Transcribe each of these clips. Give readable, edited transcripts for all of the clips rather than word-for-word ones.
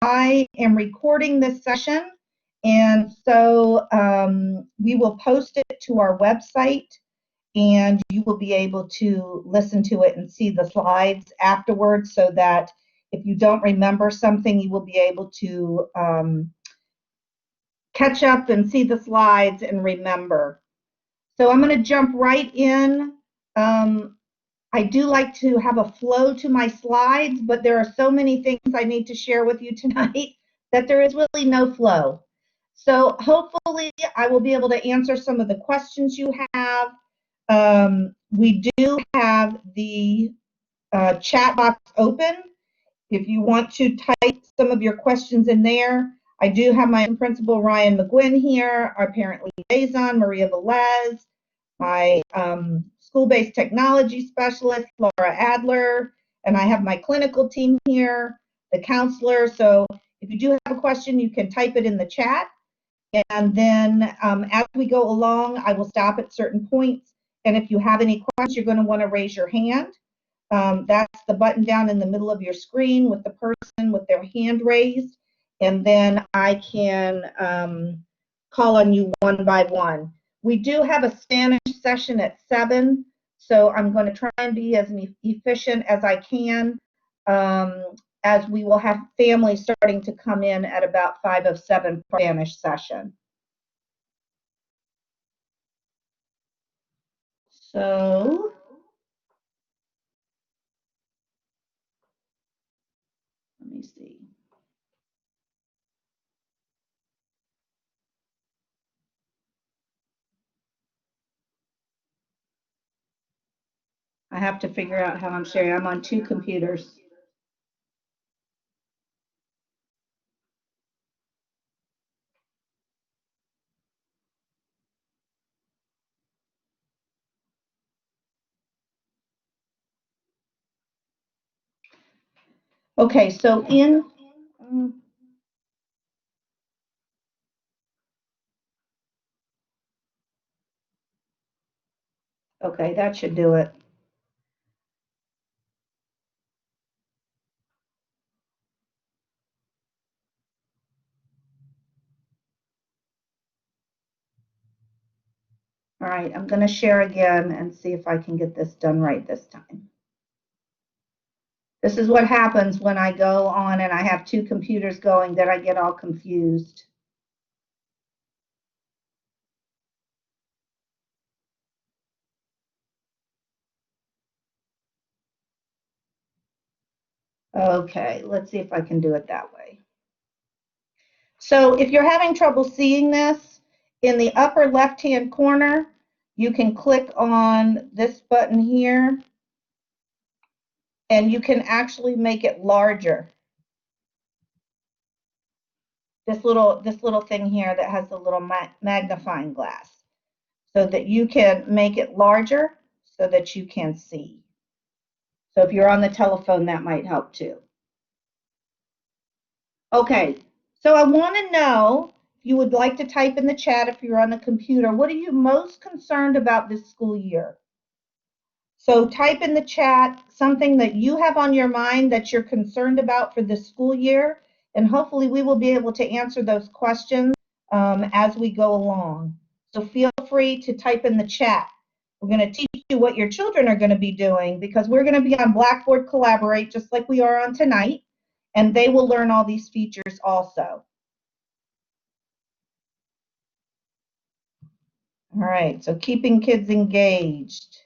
I am recording this session, and so we will post it to our website, and you will be able to listen to it and see the slides afterwards, so that if you don't remember something, you will be able to catch up and see the slides and remember. So I'm going to jump right in. I do like to have a flow to my slides, but there are so many things I need to share with you tonight that there is really no flow. So hopefully I will be able to answer some of the questions you have. We do have the chat box open. If you want to type some of your questions in there, I do have my principal, Ryan McGuinn, here, our parent liaison, Maria Velez, my school-based technology specialist, Laura Adler, and I have my clinical team here, the counselor. So if you do have a question, you can type it in the chat. And then as we go along, I will stop at certain points. And if you have any questions, you're going to want to raise your hand. That's the button down in the middle of your screen with the person with their hand raised. And then I can call on you one by one. We do have a Spanish session at 7, so I'm going to try and be as efficient as I can, as we will have families starting to come in at about 5:07 for Spanish session. So let me see. I have to figure out how I'm sharing. I'm on 2 computers. Okay, so okay, that should do it. All right, I'm going to share again and see if I can get this done right this time. This is what happens when I go on and I have 2 computers going, that I get all confused. Okay, let's see if I can do it that way. So if you're having trouble seeing this, in the upper left-hand corner, you can click on this button here, and you can actually make it larger. This little thing here that has the little magnifying glass, so that you can make it larger so that you can see. So if you're on the telephone, that might help too. Okay, so I want to know if you would like to type in the chat if you're on the computer. What are you most concerned about this school year? So type in the chat something that you have on your mind that you're concerned about for this school year, and hopefully we will be able to answer those questions as we go along. So feel free to type in the chat. We're going to teach you what your children are going to be doing, because we're going to be on Blackboard Collaborate just like we are on tonight, and they will learn all these features also. All right, so keeping kids engaged.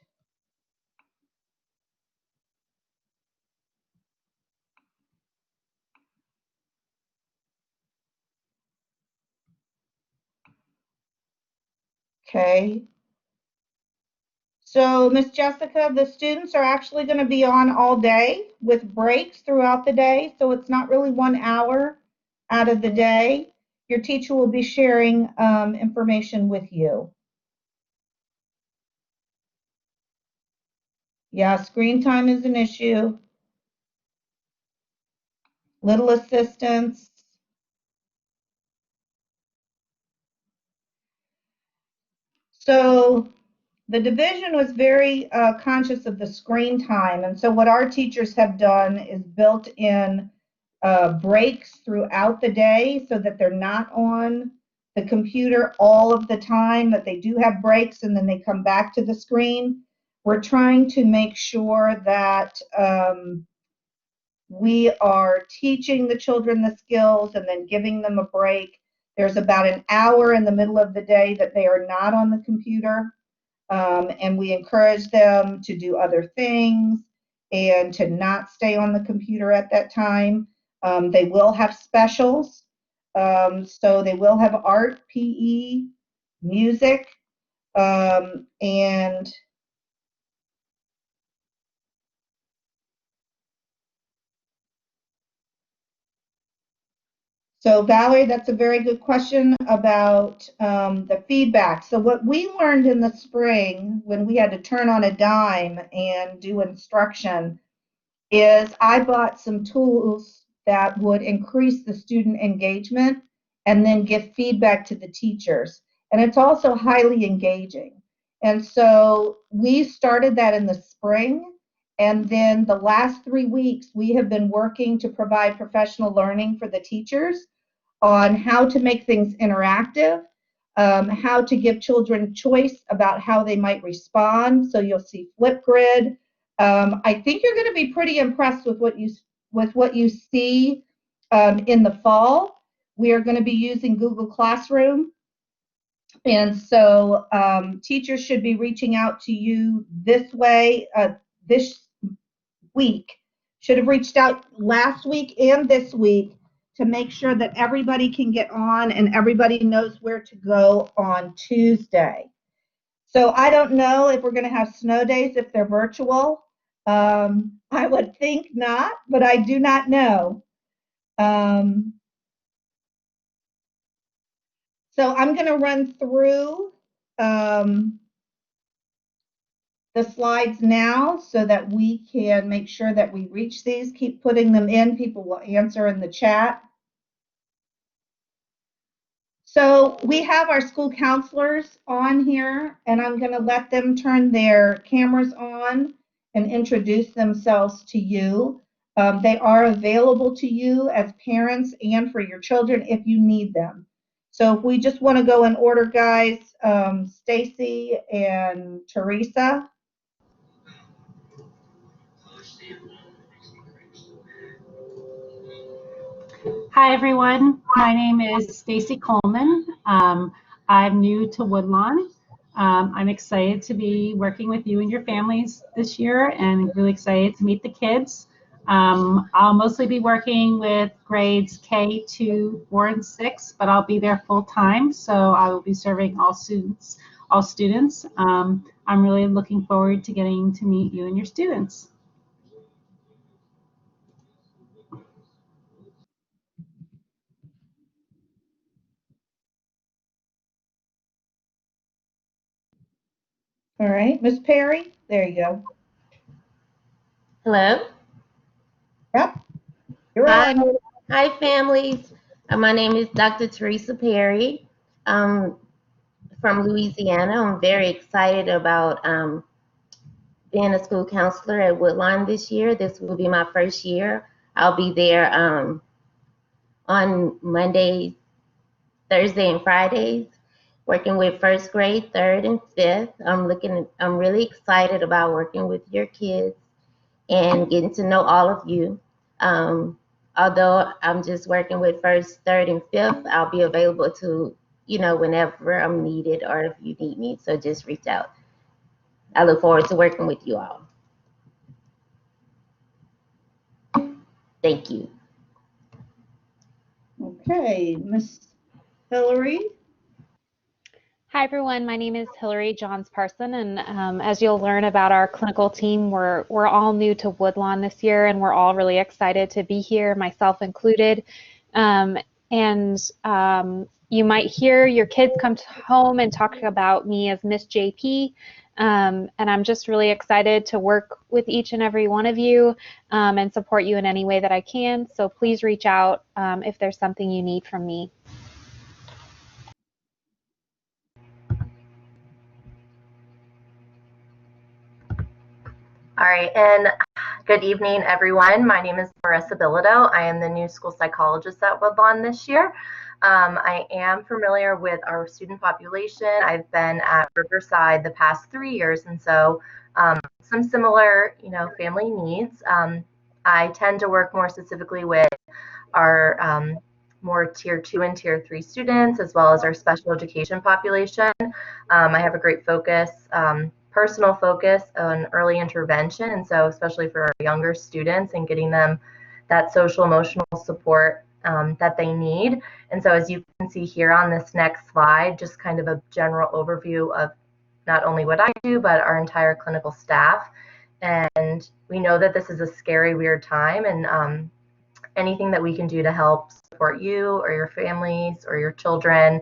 Okay. So, Miss Jessica, the students are actually going to be on all day with breaks throughout the day, so it's not really 1 hour out of the day. Your teacher will be sharing information with you. Yeah, screen time is an issue. Little assistance. So the division was very conscious of the screen time, and so what our teachers have done is built in breaks throughout the day so that they're not on the computer all of the time, that they do have breaks and then they come back to the screen. We're trying to make sure that we are teaching the children the skills and then giving them a break. There's about an hour in the middle of the day that they are not on the computer, and we encourage them to do other things and to not stay on the computer at that time. They will have specials, so they will have art, PE, music, and so Valerie, that's a very good question about the feedback. So what we learned in the spring when we had to turn on a dime and do instruction is I bought some tools that would increase the student engagement and then give feedback to the teachers. And it's also highly engaging. And so we started that in the spring. And then the last 3 weeks, we have been working to provide professional learning for the teachers on how to make things interactive, how to give children choice about how they might respond. So you'll see Flipgrid. I think you're going to be pretty impressed with what you see in the fall. We are going to be using Google Classroom, and so teachers should be reaching out to you this way this week. Should have reached out last week and this week to make sure that everybody can get on and everybody knows where to go on Tuesday. So I don't know if we're going to have snow days if they're virtual. I would think not, but I do not know. So I'm going to run through the slides now so that we can make sure that we reach these. Keep putting them in. People will answer in the chat. So we have our school counselors on here, and I'm going to let them turn their cameras on and introduce themselves to you. They are available to you as parents and for your children if you need them. So if we just want to go in order, guys, Stacy and Teresa. Hi, everyone. My name is Stacy Coleman. I'm new to Woodlawn. I'm excited to be working with you and your families this year and really excited to meet the kids. I'll mostly be working with grades K, 2, 4, and 6, but I'll be there full time, so I will be serving all students. I'm really looking forward to getting to meet you and your students. All right, Miss Perry, there you go. Hello. Yep, you're Hi. on. Hi, families. My name is Dr. Teresa Perry. I'm from Louisiana. I'm very excited about being a school counselor at Woodlawn this year. This will be my first year. I'll be there on Mondays, Thursday, and Fridays, working with first grade, third, and fifth. I'm really excited about working with your kids and getting to know all of you. Although I'm just working with first, third, and fifth, I'll be available to, whenever I'm needed or if you need me. So just reach out. I look forward to working with you all. Thank you. Okay, Miss Hillary. Hi, everyone. My name is Hillary Johns-Parson, and as you'll learn about our clinical team, we're all new to Woodlawn this year, and we're all really excited to be here, myself included. You might hear your kids come home and talk about me as Miss JP, and I'm just really excited to work with each and every one of you and support you in any way that I can. So please reach out if there's something you need from me. All right, and Good evening, everyone. My name is Marissa Bilodeau. I am the new school psychologist at Woodlawn this year. I am familiar with our student population. I've been at Riverside the past 3 years, and so some similar, family needs. I tend to work more specifically with our more tier 2 and tier 3 students, as well as our special education population. I have a great focus, personal focus on early intervention, and so especially for our younger students and getting them that social emotional support that they need. And so as you can see here on this next slide, just kind of a general overview of not only what I do, but our entire clinical staff. And we know that this is a scary, weird time, and anything that we can do to help support you or your families or your children,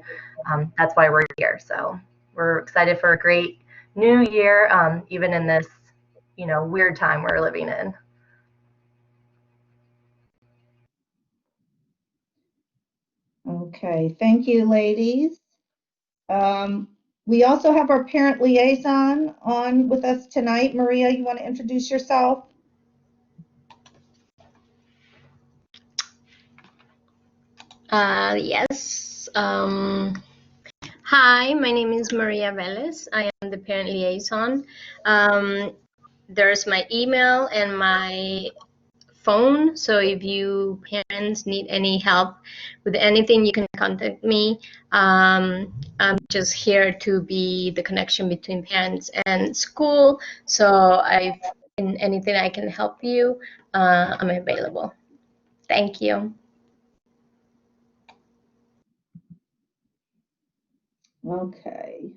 that's why we're here. So we're excited for a great new year, even in this, weird time we're living in. Okay, thank you, ladies. We also have our parent liaison on with us tonight. Maria, you want to introduce yourself? Yes. Hi, my name is Maria Velez. I am the parent liaison. There's my email and my phone, so if you parents need any help with anything, you can contact me. I'm just here to be the connection between parents and school, so in anything I can help you, I'm available. Thank you. Okay.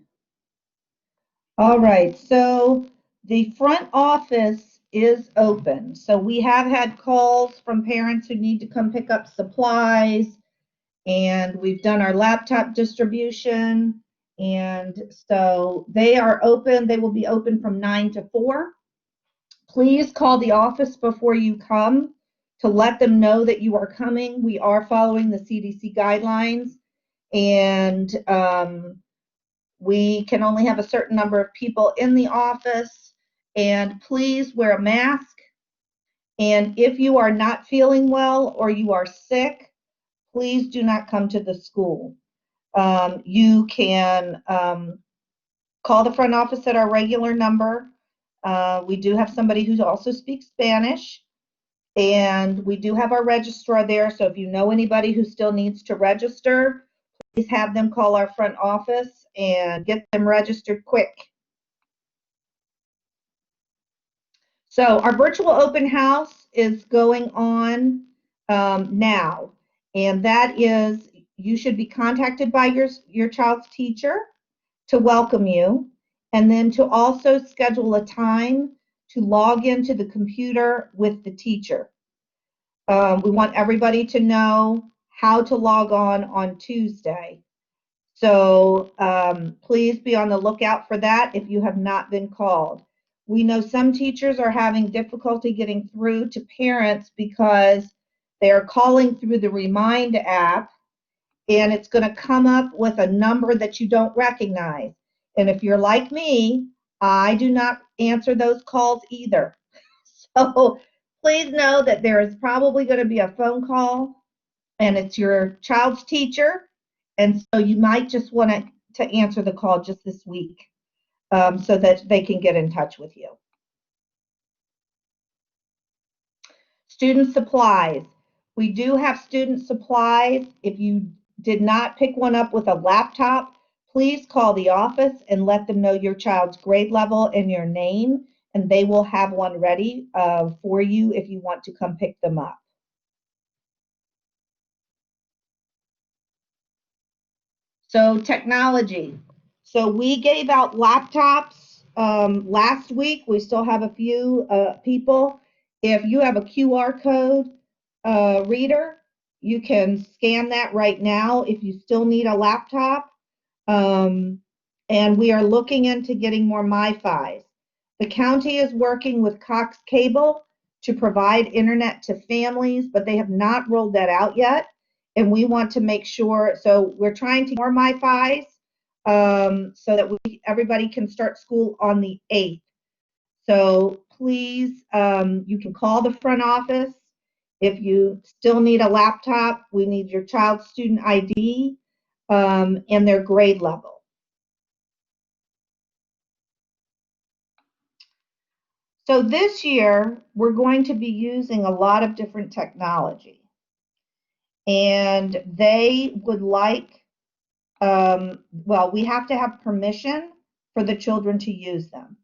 All right, so the front office is open. So we have had calls from parents who need to come pick up supplies, and we've done our laptop distribution. And so they are open. They will be open from 9 to 4. Please call the office before you come to let them know that you are coming. We are following the CDC guidelines, and we can only have a certain number of people in the office. And please wear a mask. And if you are not feeling well or you are sick, please do not come to the school. You can call the front office at our regular number. We do have somebody who also speaks Spanish, and we do have our registrar there. So if you know anybody who still needs to register, please have them call our front office and get them registered quick. So our virtual open house is going on now, and that is, you should be contacted by your child's teacher to welcome you, and then to also schedule a time to log into the computer with the teacher. We want everybody to know how to log on Tuesday. So please be on the lookout for that if you have not been called. We know some teachers are having difficulty getting through to parents because they are calling through the Remind app, and it's going to come up with a number that you don't recognize. And if you're like me, I do not answer those calls either. So please know that there is probably going to be a phone call, and it's your child's teacher. And so you might just want to answer the call just this week so that they can get in touch with you. Student supplies. We do have student supplies. If you did not pick one up with a laptop, please call the office and let them know your child's grade level and your name, and they will have one ready for you if you want to come pick them up. So technology. So we gave out laptops last week. We still have a few people. If you have a QR code reader, you can scan that right now if you still need a laptop. And we are looking into getting more MiFis. The county is working with Cox Cable to provide internet to families, but they have not rolled that out yet. And we want to make sure, so we're trying to get more MiFis so that everybody can start school on the 8th. So please, you can call the front office. If you still need a laptop, we need your child's student ID and their grade level. So this year, we're going to be using a lot of different technology. And they would like, well, we have to have permission for the children to use them.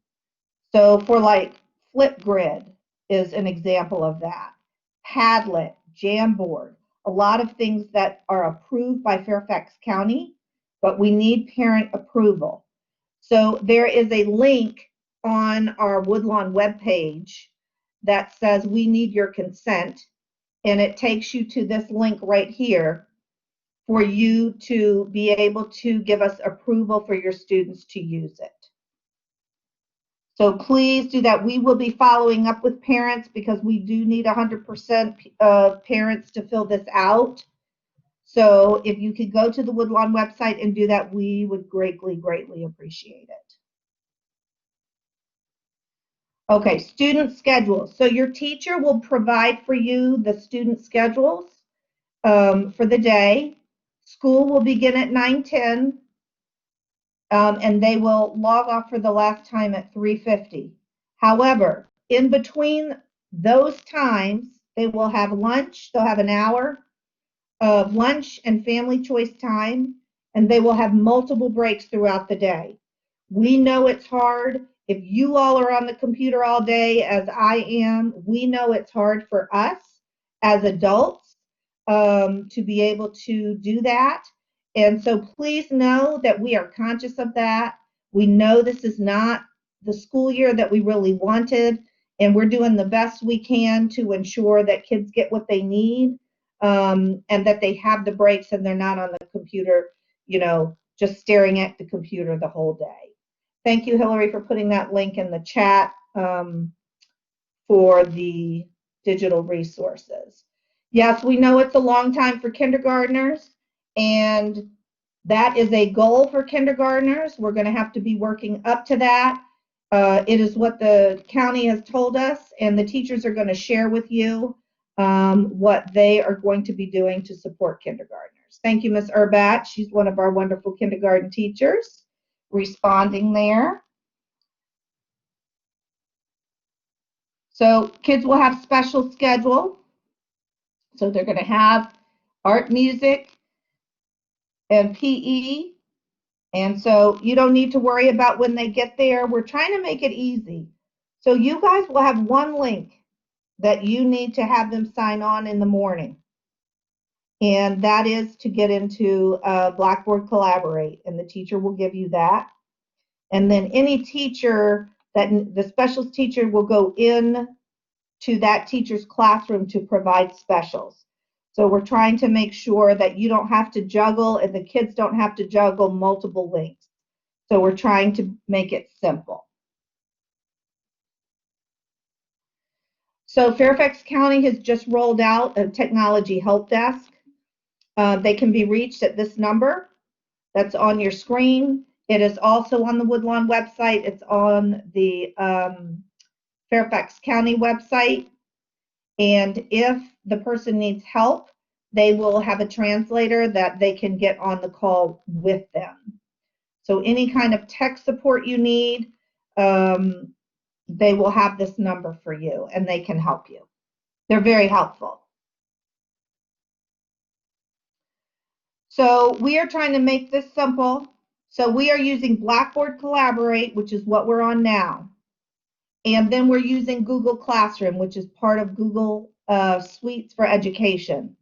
So for like Flipgrid is an example of that. Padlet, Jamboard, a lot of things that are approved by Fairfax County, but we need parent approval. So there is a link on our Woodlawn webpage that says we need your consent, and it takes you to this link right here for you to be able to give us approval for your students to use it. So please do that. We will be following up with parents because we do need 100% of parents to fill this out. So if you could go to the Woodlawn website and do that, we would greatly, greatly appreciate it. Okay, student schedules. So your teacher will provide for you the student schedules for the day. School will begin at 9:10. And they will log off for the last time at 3:50. However, in between those times, they will have lunch. They'll have an hour of lunch and family choice time, and they will have multiple breaks throughout the day. We know it's hard. If you all are on the computer all day, as I am, we know it's hard for us as adults to be able to do that. And so please know that we are conscious of that. We know this is not the school year that we really wanted, and we're doing the best we can to ensure that kids get what they need and that they have the breaks and they're not on the computer, you know, just staring at the computer the whole day. Thank you, Hillary, for putting that link in the chat for the digital resources. Yes, we know it's a long time for kindergartners, and that is a goal for kindergartners. We're going to have to be working up to that. It is what the county has told us, and the teachers are going to share with you what they are going to be doing to support kindergartners. Thank you, Ms. Urbat. She's one of our wonderful kindergarten teachers responding there. So kids will have special schedule. So they're going to have art, music, and PE. And so you don't need to worry about when they get there. We're trying to make it easy. So you guys will have one link that you need to have them sign on in the morning. And that is to get into Blackboard Collaborate. And the teacher will give you that. And then any teacher, the specials teacher will go in to that teacher's classroom to provide specials. So we're trying to make sure that you don't have to juggle and the kids don't have to juggle multiple links. So we're trying to make it simple. So Fairfax County has just rolled out a technology help desk. They can be reached at this number that's on your screen. It is also on the Woodlawn website. It's on the Fairfax County website. And if the person needs help, they will have a translator that they can get on the call with them. So any kind of tech support you need, they will have this number for you and they can help you. They're very helpful. So we are trying to make this simple. So we are using Blackboard Collaborate, which is what we're on now. And then we're using Google Classroom, which is part of Google Suites for Education.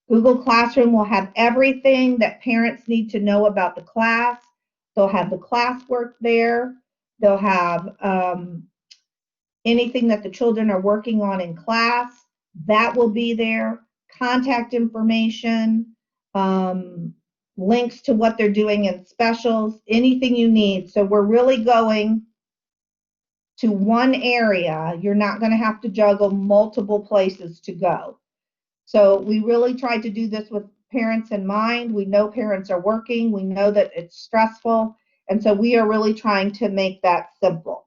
Google Classroom will have everything that parents need to know about the class. They'll have the classwork there. They'll have anything that the children are working on in class. That will be there. Contact information, links to what they're doing in specials, anything you need. So we're really going to one area. You're not going to have to juggle multiple places to go. So we really tried to do this with parents in mind. We know parents are working. We know that it's stressful. And so we are really trying to make that simple.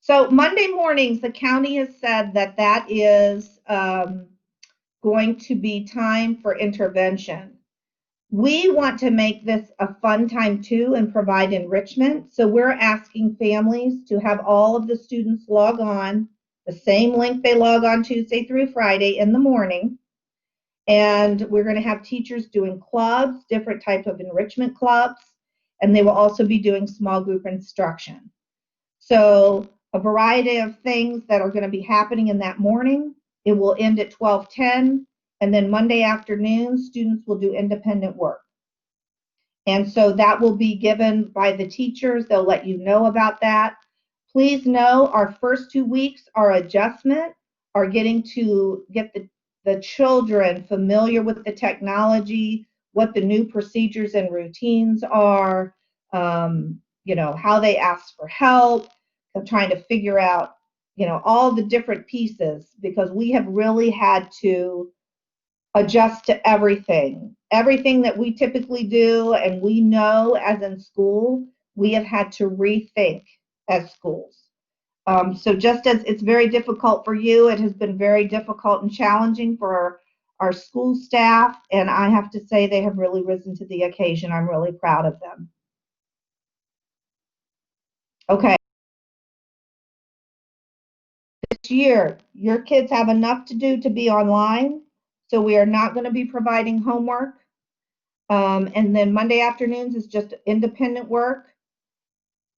So Monday mornings, the county has said that that is going to be time for intervention. We want to make this a fun time too and provide enrichment. So we're asking families to have all of the students log on the same link they log on Tuesday through Friday in the morning. And we're going to have teachers doing clubs, different types of enrichment clubs, and they will also be doing small group instruction. So a variety of things that are going to be happening in that morning. It will end at 12:10, and then Monday afternoon, students will do independent work. And so that will be given by the teachers. They'll let you know about that. Please know our first 2 weeks, our adjustment, are getting to get the children familiar with the technology, what the new procedures and routines are, how they ask for help, trying to figure out, all the different pieces, because we have really had to adjust to everything that we typically do, and we know as in school, we have had to rethink as schools. So just as it's very difficult for you, it has been very difficult and challenging for our school staff, and I have to say they have really risen to the occasion. I'm really proud of them. Okay. This year, your kids have enough to do to be online, so we are not going to be providing homework. And then Monday afternoons is just independent work.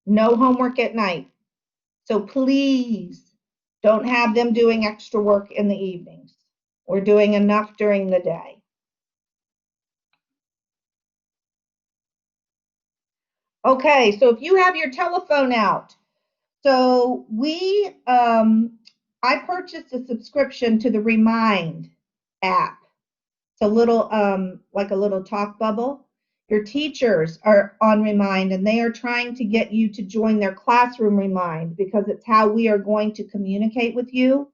No homework at night. So please don't have them doing extra work in the evenings. We're doing enough during the day. Okay, so if you have your telephone out, so I purchased a subscription to the Remind app. It's a little, like a little talk bubble. Your teachers are on Remind, and they are trying to get you to join their classroom Remind, because it's how we are going to communicate with you.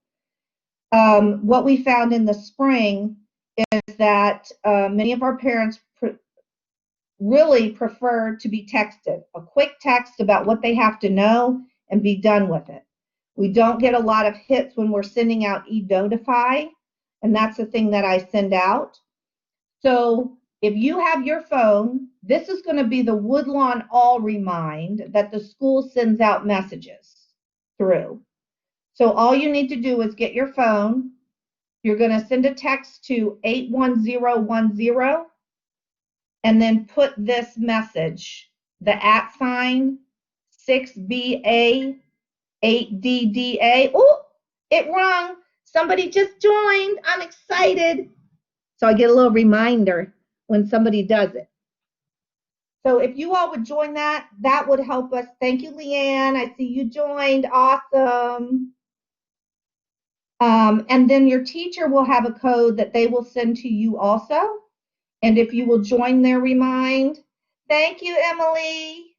What we found in the spring is that many of our parents really prefer to be texted, a quick text about what they have to know and be done with it. We don't get a lot of hits when we're sending out e-notify, and that's the thing that I send out. So if you have your phone, this is going to be the Woodlawn All Remind that the school sends out messages through. So all you need to do is get your phone. You're going to send a text to 81010 and then put this message, the @ 6BA 8DDA. Oh, it rung. Somebody just joined. I'm excited. So I get a little reminder when somebody does it. So if you all would join that, that would help us. Thank you, Leanne. I see you joined. Awesome. And then your teacher will have a code that they will send to you also. And if you will join their Remind. Thank you, Emily.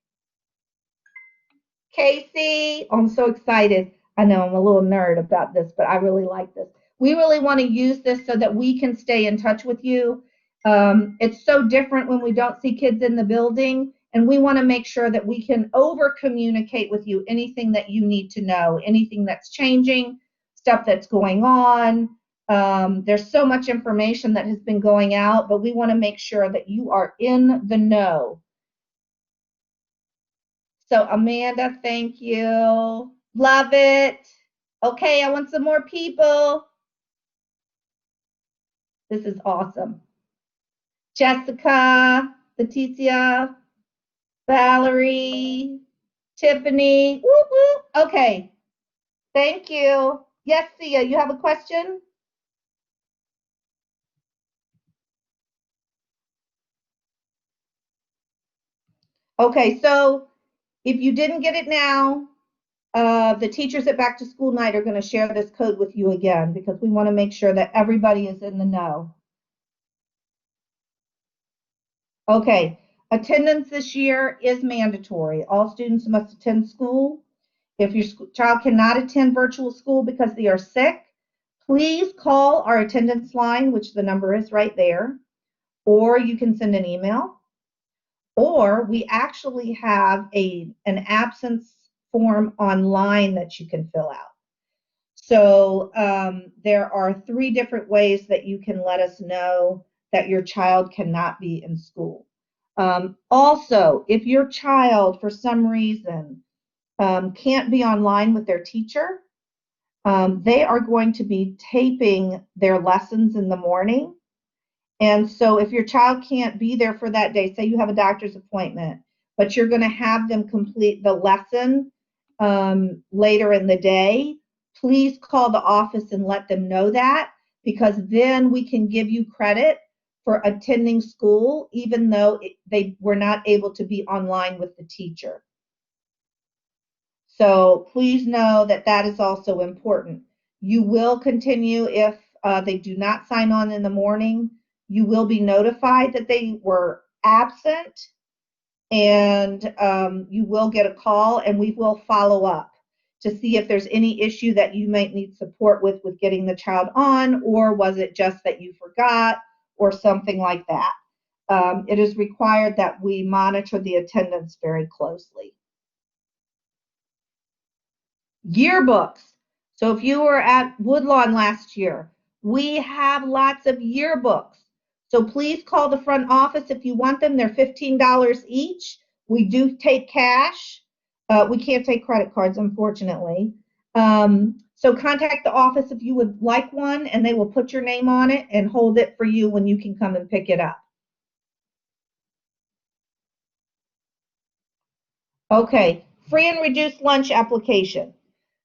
Casey, I'm so excited. I know I'm a little nerd about this, but I really like this. We really want to use this so that we can stay in touch with you. It's so different when we don't see kids in the building, and we want to make sure that we can over communicate with you anything that you need to know, anything that's changing, stuff that's going on. There's so much information that has been going out, but we want to make sure that you are in the know. So Amanda, thank you. Love it. Okay, I want some more people. This is awesome. Jessica, Leticia, Valerie, Tiffany. Whoop, whoop. Okay, thank you. Yes, Sia, you have a question? Okay, so if you didn't get it now, the teachers at Back to School Night are going to share this code with you again, because we want to make sure that everybody is in the know. Okay, attendance this year is mandatory. All students must attend school. If your child cannot attend virtual school because they are sick, please call our attendance line, which the number is right there, or you can send an email, or we actually have an absence form online that you can fill out. So there are 3 different ways that you can let us know that your child cannot be in school. Also, if your child, for some reason, can't be online with their teacher, they are going to be taping their lessons in the morning. And so if your child can't be there for that day, say you have a doctor's appointment, but you're going to have them complete the lesson later in the day, please call the office and let them know that, because then we can give you credit for attending school even though they were not able to be online with the teacher. So please know that that is also important. You will continue if they do not sign on in the morning. You will be notified that they were absent, and you will get a call, and we will follow up to see if there's any issue that you might need support with getting the child on, or was it just that you forgot or something like that. It is required that we monitor the attendance very closely. Yearbooks. So if you were at Woodlawn last year, we have lots of yearbooks. So please call the front office if you want them. They're $15 each. We do take cash. We can't take credit cards, unfortunately. So contact the office if you would like one, and they will put your name on it and hold it for you when you can come and pick it up. Okay, free and reduced lunch application.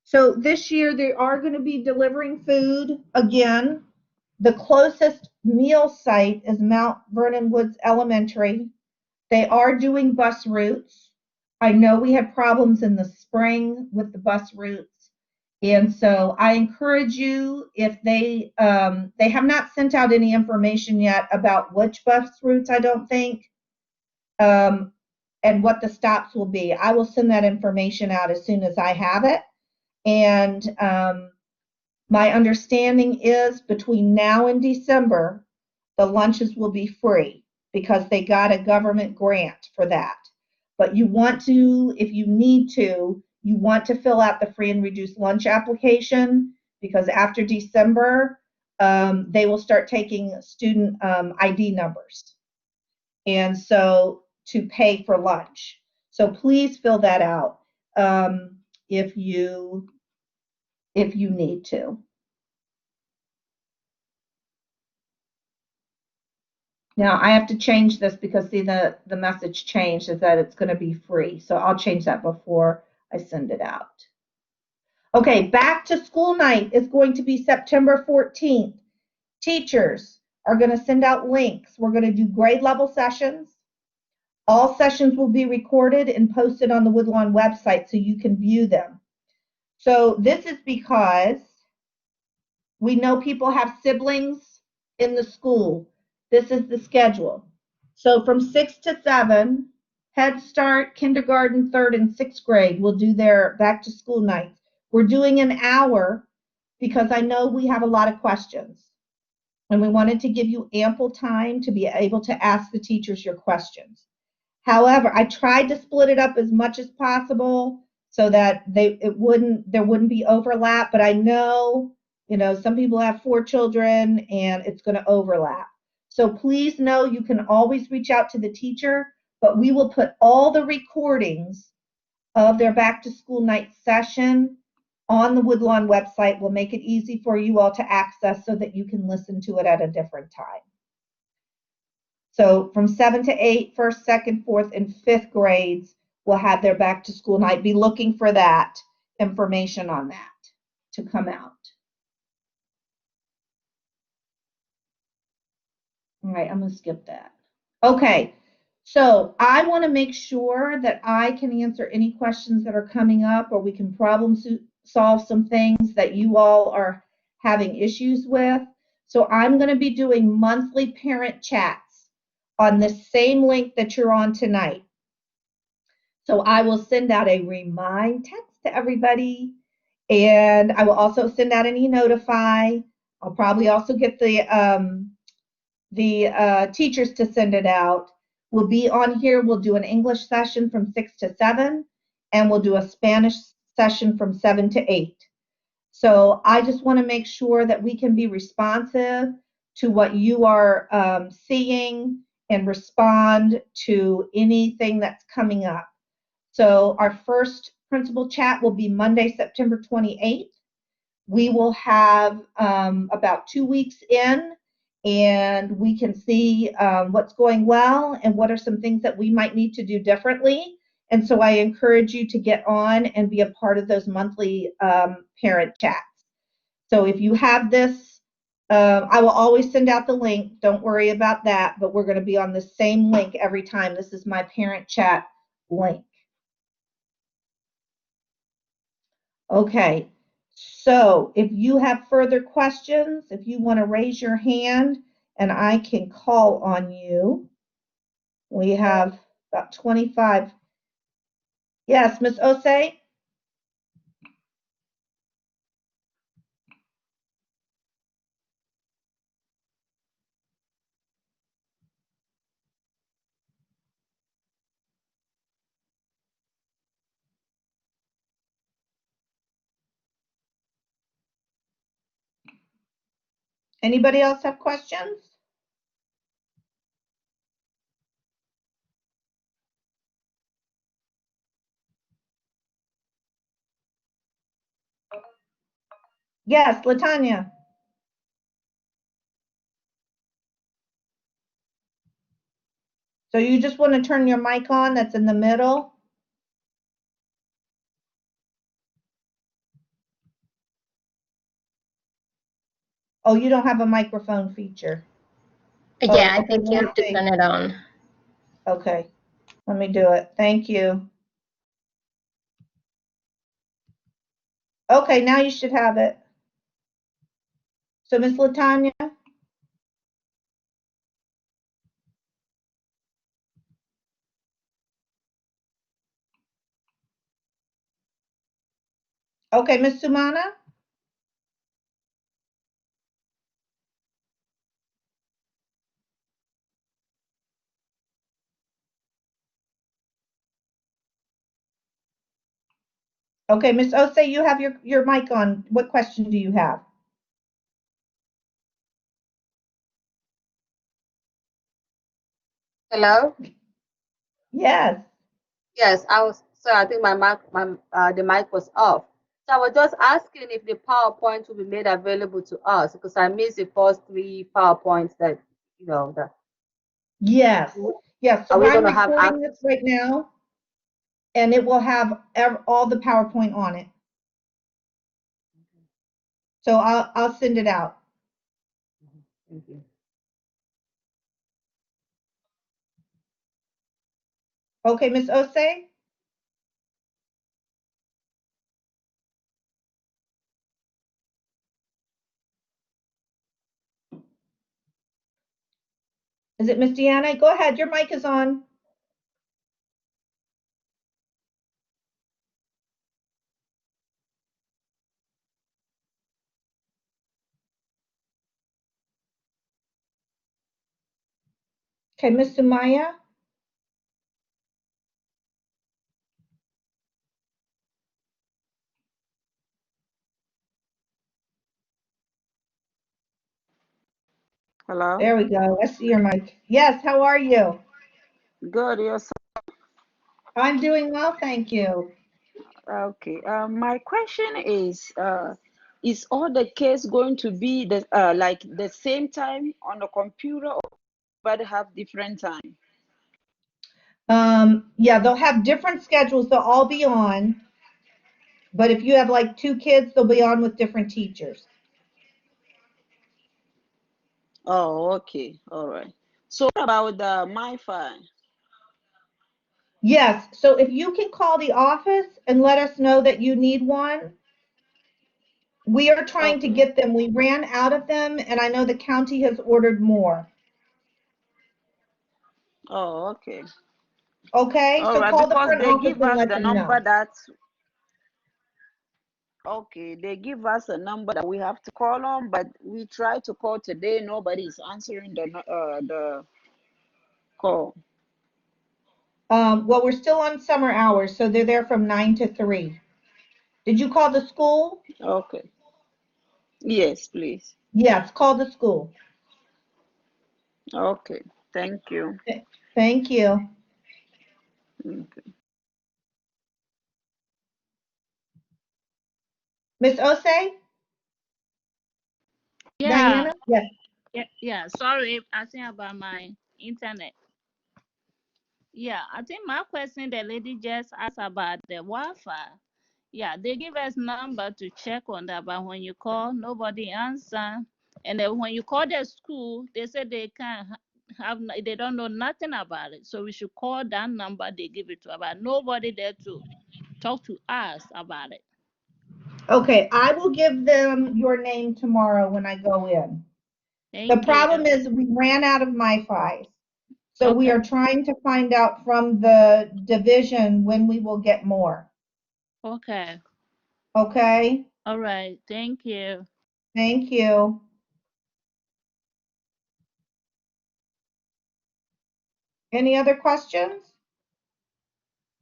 So this year they are going to be delivering food again. The closest meal site is Mount Vernon Woods Elementary. They are doing bus routes. I know we had problems in the spring with the bus routes. And so I encourage you, if they have not sent out any information yet about which bus routes, I don't think, and what the stops will be. I will send that information out as soon as I have it. And my understanding is between now and December, the lunches will be free because they got a government grant for that. But you want to, if you need to, you want to fill out the free and reduced lunch application, because after December, they will start taking student ID numbers. And so to pay for lunch. So please fill that out if you need to. Now I have to change this because see the message changed is that it's going to be free. So I'll change that before I send it out. Okay, back to school night is going to be September 14th. Teachers are going to send out links. We're going to do grade level sessions. All sessions will be recorded and posted on the Woodlawn website so you can view them. So this is because we know people have siblings in the school. This is the schedule. So from 6 to 7, Head Start, kindergarten, 3rd and 6th grade will do their back to school nights. We're doing an hour because I know we have a lot of questions. And we wanted to give you ample time to be able to ask the teachers your questions. However, I tried to split it up as much as possible so that there wouldn't be overlap, but I know, some people have 4 children and it's going to overlap. So please know you can always reach out to the teacher, but we will put all the recordings of their back to school night session on the Woodlawn website. We'll make it easy for you all to access so that you can listen to it at a different time. So from 7 to 8, 1st, 2nd, 4th, and 5th grades will have their back to school night. Be looking for that information on that to come out. All right, I'm going to skip that. Okay, so I want to make sure that I can answer any questions that are coming up, or we can problem solve some things that you all are having issues with. So I'm going to be doing monthly parent chats on the same link that you're on tonight. So I will send out a remind text to everybody, and I will also send out an e-notify. I'll probably also get the teachers to send it out. We'll be on here. We'll do an English session from 6 to 7, and we'll do a Spanish session from 7 to 8. So I just want to make sure that we can be responsive to what you are seeing and respond to anything that's coming up. So our first principal chat will be Monday, September 28th. We will have about 2 weeks in, and we can see what's going well and what are some things that we might need to do differently. And so I encourage you to get on and be a part of those monthly parent chats. So if you have this, I will always send out the link. Don't worry about that, but we're going to be on the same link every time. This is my parent chat link. Okay, so if you have further questions, if you want to raise your hand and I can call on you, we have about 25. Yes, Miss Osei? Anybody else have questions? Yes, Latanya. So you just want to turn your mic on that's in the middle? Oh, you don't have a microphone feature. Yeah, I Okay, think you let me have to see. turn it on. Okay, let me do it. Thank you. Okay, now you should have it. So Miss Latanya? Okay, Miss Sumana? Okay, Miss Osei, you have your mic on. What question do you have? Hello? Yes. Yes, I was sorry, I think the mic was off. So I was just asking if the PowerPoint will be made available to us because I missed the first three PowerPoints that that Yes. Yes. are So we I'm gonna have recording access? this right now, and it will have all the PowerPoint on it. So I'll send it out. Thank you. Okay, Miss Osei? Is it Miss Deanna? Go ahead. Your mic is on. Okay, Miss Sumaya? Hello? There we go. I see your mic. Yes, how are you? Good, yes. I'm doing well, thank you. Okay. My question is all the kids going to be like the same time on the computer or but have different time? Yeah, they'll have different schedules. They'll all be on, but if you have like 2 kids, they'll be on with different teachers. Oh, okay. All right. So what about the MiFi? Yes, so if you can call the office and let us know that you need one, we are trying to Okay. get them. We ran out of them, and I know the county has ordered more. Oh, okay. Okay, All so right, call the because front they office give and us let the them number know. that okay, they give us a number that we have to call on, but we try to call today. Nobody's answering the call. Well, we're still on summer hours, so they're there from 9 to 3. Did you call the school? Okay. Yes, please. Yes, call the school. Okay. Thank you. Thank you. Okay. Miss Osei? Yeah, Diana? Yes. yeah. Sorry, asking about my internet. Yeah, I think my question the lady just asked about the Wi-Fi. Yeah, they give us number to check on that, but when you call, nobody answer. And then when you call the school, they say they can't have, they don't know nothing about it. So we should call that number they give it to, but nobody there to talk to us about it. Okay, I will give them your name tomorrow when I go in. The Thank problem you. is we ran out of MiFi. So we Okay, are trying to find out from the division when we will get more. okay. Okay? All right. Thank you. Thank you. Any other questions?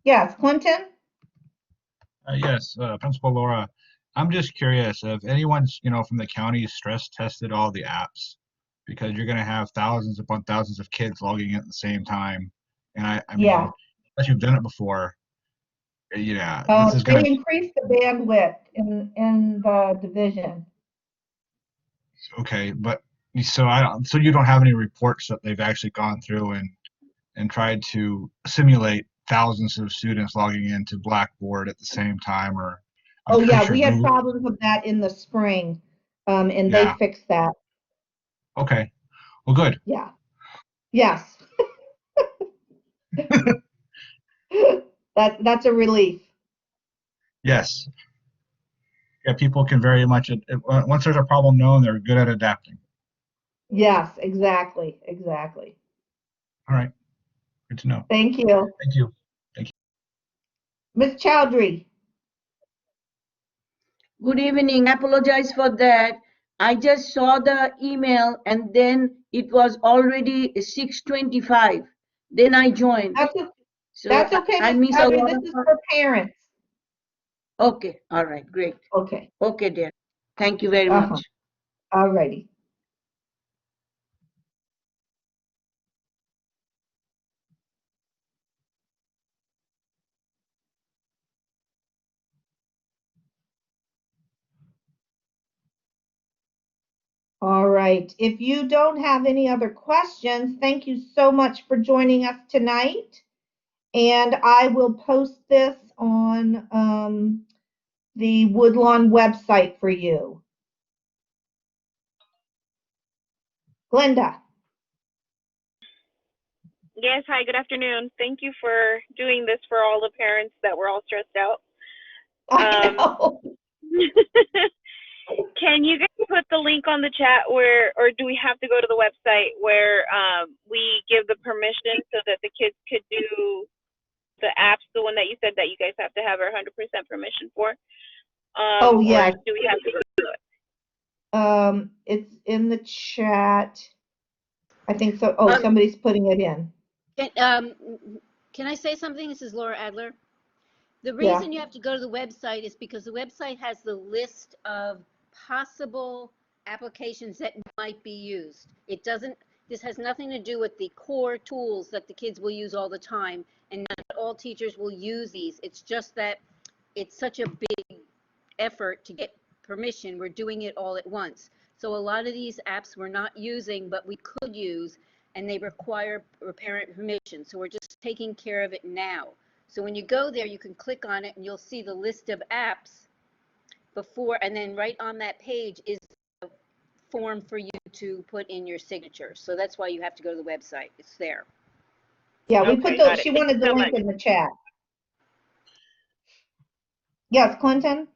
Yes, Clinton? Yes, Principal Laura, I'm just curious if anyone's, from the county stress tested all the apps, because you're going to have thousands upon thousands of kids logging in at the same time. And I Yeah. mean, unless you've done it before, yeah, this is going They to, increased the bandwidth in the division. okay, but so you don't have any reports that they've actually gone through and tried to simulate thousands of students logging into Blackboard at the same time, or I'm Oh pretty yeah, sure we had Google, problems with that in the spring, and they yeah, fixed that. okay, well, good. Yeah. Yes. That's a relief. Yes. Yeah, people can very much, once there's a problem known, they're good at adapting. Yes, exactly, exactly. All right, good to know. Thank you. Thank you. Thank you. Ms. Chowdhury. Good evening. I apologize for that. I just saw the email and then it was already 6:25. Then I joined. So That's okay, I Ms. miss a Chowdhury. lot This of. is for parents. Okay. All right. Great. Okay. Okay, dear. Thank you very Uh-huh. much. All righty. All right. If you don't have any other questions, thank you so much for joining us tonight. And I will post this on the Woodlawn website for you. Glenda. Yes, hi, good afternoon. Thank you for doing this for all the parents that were all stressed out. I know. Can you guys put the link on the chat where, or do we have to go to the website where we give the permission so that the kids could do the apps, the one that you said that you guys have to have 100% permission for? Oh, yeah. Or do we have to go to it? It's in the chat. I think so. Oh, somebody's putting it in. Can I say something? This is Laura Adler. The reason you have to go to the website is because the website has the list of possible applications that might be used. It doesn't, this has nothing to do with the core tools that the kids will use all the time, and not all teachers will use these. It's just that it's such a big effort to get permission. We're doing it all at once. So a lot of these apps we're not using, but we could use, and they require parent permission. So we're just taking care of it now. So when you go there, you can click on it and you'll see the list of apps before, and then right on that page is a form for you to put in your signature. So that's why you have to go to the website. It's there. Yeah, we put the, she wanted the link in the chat. Yes, Clinton?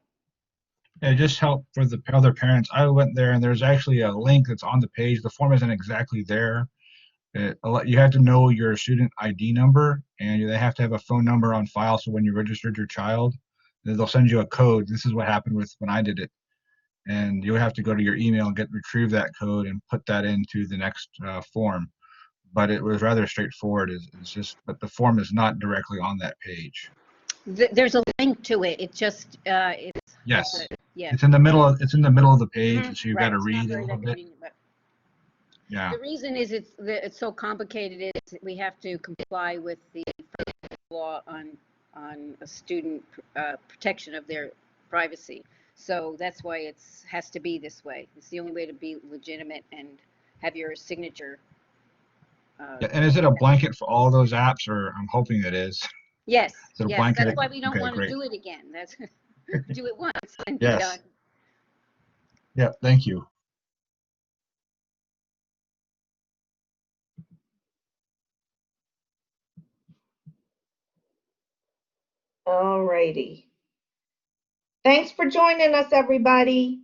Yeah, just help for the other parents. I went there and there's actually a link that's on the page. The form isn't exactly there. You have to know your student ID number, and they have to have a phone number on file. So when you registered your child, they'll send you a code. This is what happened with when I did it. And you'll have to go to your email and retrieve that code and put that into the next form. but it was rather straightforward. It's just, but the form is not directly on that page. There's a link to it. It just Yes, yeah. it's in the middle of the page, Mhm, so you've right. got to It's not read a very little bit. convenient, but Yeah. the reason is it's so complicated is we have to comply with the law on a student protection of their privacy. So that's why it's has to be this way. It's the only way to be legitimate and have your signature. Yeah, and is it a blanket for all those apps, or I'm hoping it is? Yes, Is it a yes. blanket? That's why we don't Okay, want to great. do it again. That's do it once and be Yes. done. Yeah, thank you. All righty. Thanks for joining us, everybody.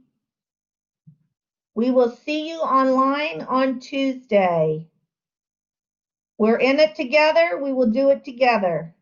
We will see you online on Tuesday. We're in it together. We will do it together.